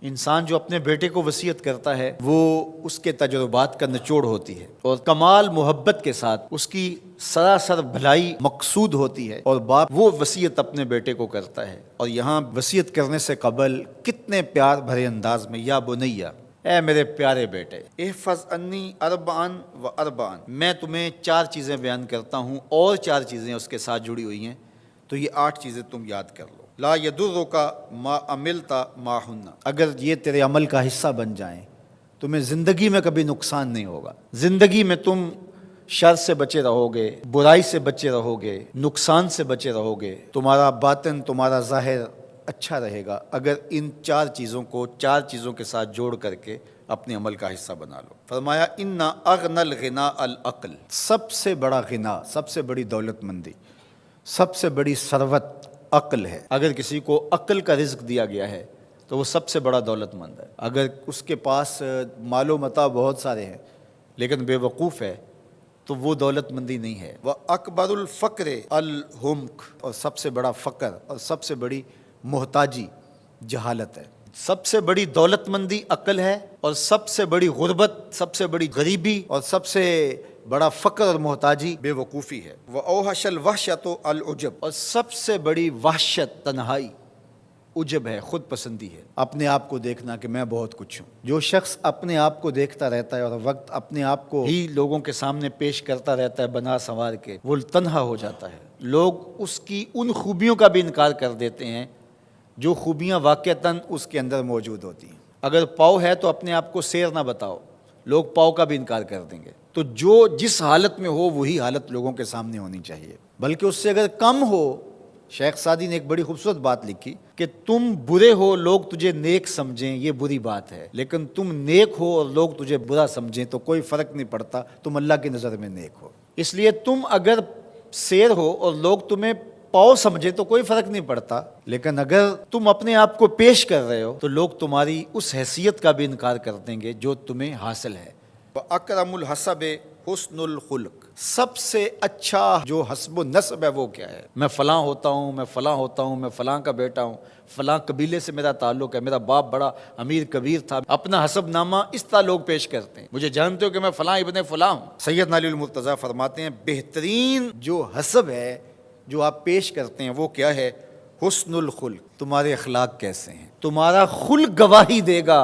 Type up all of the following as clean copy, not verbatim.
انسان جو اپنے بیٹے کو وصیت کرتا ہے وہ اس کے تجربات کا نچوڑ ہوتی ہے اور کمال محبت کے ساتھ اس کی سراسر بھلائی مقصود ہوتی ہے، اور باپ وہ وصیت اپنے بیٹے کو کرتا ہے، اور یہاں وصیت کرنے سے قبل کتنے پیار بھرے انداز میں یا بنیا، اے میرے پیارے بیٹے، احفظ انی اربعن و اربعن، میں تمہیں 4 چیزیں بیان کرتا ہوں اور 4 چیزیں اس کے ساتھ جڑی ہوئی ہیں، تو یہ 8 چیزیں تم یاد کر لو۔ لا یضرک ما عملت معہن، اگر یہ تیرے عمل کا حصہ بن جائیں تمہیں زندگی میں کبھی نقصان نہیں ہوگا، زندگی میں تم شر سے بچے رہو گے، برائی سے بچے رہو گے، نقصان سے بچے رہو گے، تمہارا باطن تمہارا ظاہر اچھا رہے گا اگر ان 4 چیزوں کو 4 چیزوں کے ساتھ جوڑ کر کے اپنے عمل کا حصہ بنا لو۔ فرمایا ان اغنى الغنى العقل، سب سے بڑا غنا، سب سے بڑی دولت مندی، سب سے بڑی ثروت عقل ہے۔ اگر کسی کو عقل کا رزق دیا گیا ہے تو وہ سب سے بڑا دولت مند ہے۔ اگر اس کے پاس مال و متاع بہت سارے ہیں لیکن بے وقوف ہے تو وہ دولت مندی نہیں ہے۔ وَأَكْبَرُ الْفَقْرِ الْحُمْقُ، اور سب سے بڑا فقر اور سب سے بڑی محتاجی جہالت ہے۔ سب سے بڑی دولت مندی عقل ہے، اور سب سے بڑی غربت، سب سے بڑی غریبی اور سب سے بڑا فقر اور محتاجی بے وقوفی ہے۔ وَأَوْحَشَ الْوَحْشَةُ الْعُجْبُ، اور سب سے بڑی وحشت تنہائی عجب ہے، خود پسندی ہے، اپنے آپ کو دیکھنا کہ میں بہت کچھ ہوں۔ جو شخص اپنے آپ کو دیکھتا رہتا ہے اور وقت اپنے آپ کو ہی لوگوں کے سامنے پیش کرتا رہتا ہے بنا سنوار کے، وہ تنہا ہو جاتا ہے۔ لوگ اس کی ان خوبیوں کا بھی انکار کر دیتے ہیں جو خوبیاں واقعتاً اس کے اندر موجود ہوتی ہیں۔ اگر پاؤ ہے تو اپنے آپ کو سیر نہ بتاؤ، لوگ پاؤ کا بھی انکار کر دیں گے۔ تو جو جس حالت میں ہو وہی حالت لوگوں کے سامنے ہونی چاہیے، بلکہ اس سے اگر کم ہو۔ شیخ سعدی نے ایک بڑی خوبصورت بات لکھی کہ تم برے ہو لوگ تجھے نیک سمجھیں یہ بری بات ہے، لیکن تم نیک ہو اور لوگ تجھے برا سمجھیں تو کوئی فرق نہیں پڑتا، تم اللہ کی نظر میں نیک ہو۔ اس لیے تم اگر سیر ہو اور لوگ تمہیں پاؤ سمجھے تو کوئی فرق نہیں پڑتا، لیکن اگر تم اپنے آپ کو پیش کر رہے ہو تو لوگ تمہاری اس حیثیت کا بھی انکار کر دیں گے جو تمہیں حاصل ہے۔ وَأَكْرَمُ الْحَسَبِ حُسْنُ الْخُلُقِ، سب سے اچھا جو حسب و نسب ہے وہ کیا ہے؟ میں فلاں ہوتا ہوں، میں فلاں ہوتا ہوں، میں فلاں کا بیٹا ہوں، فلاں قبیلے سے میرا تعلق ہے، میرا باپ بڑا امیر کبیر تھا۔ اپنا حسب نامہ اس طرح لوگ پیش کرتے ہیں، مجھے جانتے ہو کہ میں فلاں ابن فلاں ہوں۔ سیدنا علی المرتضیٰ فرماتے ہیں بہترین جو حسب ہے جو آپ پیش کرتے ہیں وہ کیا ہے؟ حسن الخلق، تمہارے اخلاق کیسے ہیں، تمہارا خلق گواہی دے گا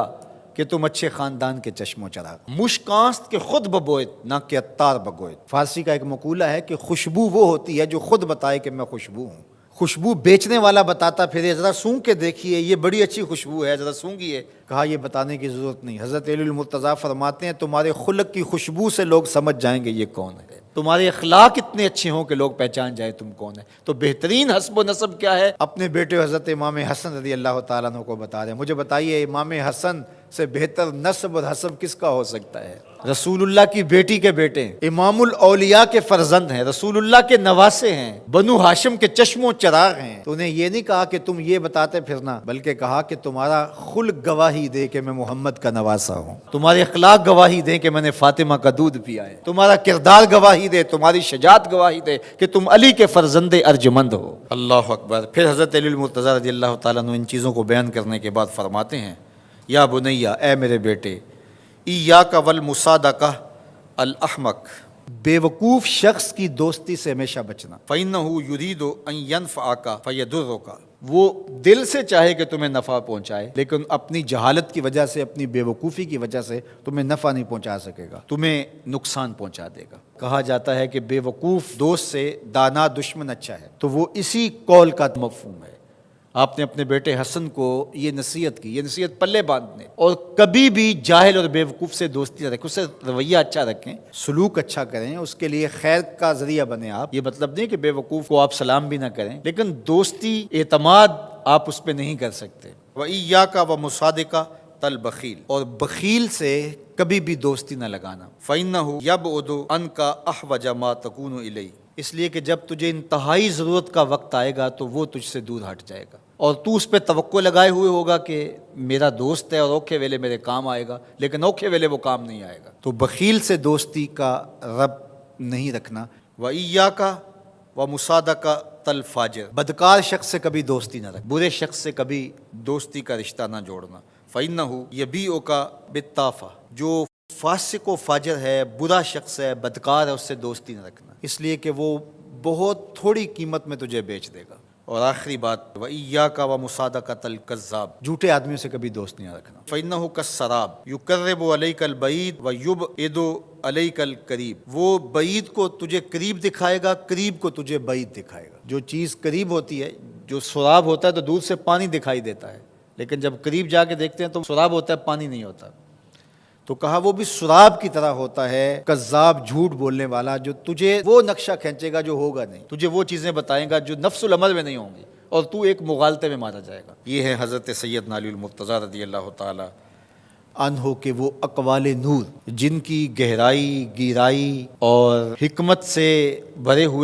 کہ تم اچھے خاندان کے چشم و چراغ۔ مشکانست کے خود ببوئت نہ کہ عطار بگوئت، فارسی کا ایک مقولہ ہے کہ خوشبو وہ ہوتی ہے جو خود بتائے کہ میں خوشبو ہوں۔ خوشبو بیچنے والا بتاتا پھر ذرا سونگھ کے دیکھیے یہ بڑی اچھی خوشبو ہے، ذرا سونگھیے، کہا یہ بتانے کی ضرورت نہیں۔ حضرت علی المرتضیٰ فرماتے ہیں تمہارے خلق کی خوشبو سے لوگ سمجھ جائیں گے یہ کون ہے، تمہارے اخلاق اتنے اچھے ہوں کہ لوگ پہچان جائیں تم کون ہے۔ تو بہترین حسب و نسب کیا ہے؟ اپنے بیٹے حضرت امام حسن رضی اللہ تعالیٰ عنہ کو بتا رہے ہیں، مجھے بتائیے امام حسن سے بہتر نسب اور حسب کس کا ہو سکتا ہے؟ رسول اللہ کی بیٹی کے بیٹے ہیں، امام الاولیاء کے فرزند ہیں، رسول اللہ کے نواسے ہیں، بنو ہاشم کے چشم و چراغ ہیں۔ تو انہیں یہ نہیں کہا کہ تم یہ بتاتے پھرنا، بلکہ کہا کہ تمہارا خلق گواہی دے کہ میں محمد کا نواسا ہوں، تمہارے اخلاق گواہی دیں کہ میں نے فاطمہ کا دودھ پیا ہے، تمہارا کردار گواہی دے، تمہاری شجاعت گواہی دے کہ تم علی کے فرزند ارجمند ہو۔ اللہ اکبر۔ پھر حضرت علی المرتضیٰ رضی اللہ تعالیٰ عنہ ان چیزوں کو بیان کرنے کے بعد فرماتے ہیں یا بنیا، اے میرے بیٹے، ایاک والمصادقہ الاحمق، بے وقوف شخص کی دوستی سے ہمیشہ بچنا۔ فإنہ یرید ان ینفعک فیضرک، وہ دل سے چاہے کہ تمہیں نفع پہنچائے لیکن اپنی جہالت کی وجہ سے، اپنی بے وقوفی کی وجہ سے تمہیں نفع نہیں پہنچا سکے گا، تمہیں نقصان پہنچا دے گا۔ کہا جاتا ہے کہ بے وقوف دوست سے دانا دشمن اچھا ہے، تو وہ اسی قول کا مفہوم ہے۔ آپ نے اپنے بیٹے حسن کو یہ نصیحت کی، یہ نصیحت پلے باندھنے، اور کبھی بھی جاہل اور بے وقوف سے دوستی نہ رکھیں، اس سے رویہ اچھا رکھیں، سلوک اچھا کریں، اس کے لیے خیر کا ذریعہ بنیں آپ۔ یہ مطلب نہیں کہ بے وقوف کو آپ سلام بھی نہ کریں، لیکن دوستی اعتماد آپ اس پہ نہیں کر سکتے۔ وَإِيَّاكَ وَمُصَادِقَةَ الْبَخِيلِ، اور بخیل سے کبھی بھی دوستی نہ لگانا۔ فَإِنَّهُ يَبْعُدُ عَنْكَ أَحْوَجَ مَا تَكُونُ إِلَيْهِ، اس لیے کہ جب تجھے انتہائی ضرورت کا وقت آئے گا تو وہ تجھ سے دور ہٹ جائے گا، اور تو اس پہ توقع لگائے ہوئے ہوگا کہ میرا دوست ہے اور اوکھے ویلے میرے کام آئے گا، لیکن اوکھے ویلے وہ کام نہیں آئے گا۔ تو بخیل سے دوستی کا رب نہیں رکھنا۔ وَإِيَّاكَ وَمُصَادَقَةَ الْفَاجِرِ، بدکار شخص سے کبھی دوستی نہ رکھ، برے شخص سے کبھی دوستی کا رشتہ نہ جوڑنا۔ فَإِنَّهُ يَبِيعُكَ بِالطَّافَةِ، جو فاسق و فاجر ہے، برا شخص ہے، بدکار ہے، اس سے دوستی نہ رکھنا، اس لیے کہ وہ بہت تھوڑی قیمت میں تجھے بیچ دے گا۔ اور آخری بات، وَإِيَّاكَ وَمُصَادَقَةَ الْكَذَّابِ، جھوٹے آدمیوں سے کبھی دوست نہیں رکھنا۔ فَإِنَّهُ كَالسَّرَابِ يُقَرِّبُ عَلَيْكَ الْبَعِيدَ وَيُبْعِدُ عَلَيْكَ الْقَرِيبَ، وہ بعید کو تجھے قریب دکھائے گا، قریب کو تجھے بعید دکھائے گا۔ جو چیز قریب ہوتی ہے، جو سراب ہوتا ہے تو دور سے پانی دکھائی دیتا ہے، لیکن جب قریب جا کے دیکھتے ہیں تو سراب ہوتا ہے، پانی نہیں ہوتا۔ تو کہا وہ بھی سراب کی طرح ہوتا ہے، کذاب، جھوٹ بولنے والا، جو تجھے وہ نقشہ کھینچے گا جو ہوگا نہیں، تجھے وہ چیزیں بتائے گا جو نفس العمل میں نہیں ہوں گی، اور تو ایک مغالطے میں مارا جائے گا۔ یہ ہے حضرت سیدنا علی المرتضیٰ رضی اللہ تعالی عنہ کے وہ اقوال نور، جن کی گہرائی، گیرائی اور حکمت سے بھرے ہوئے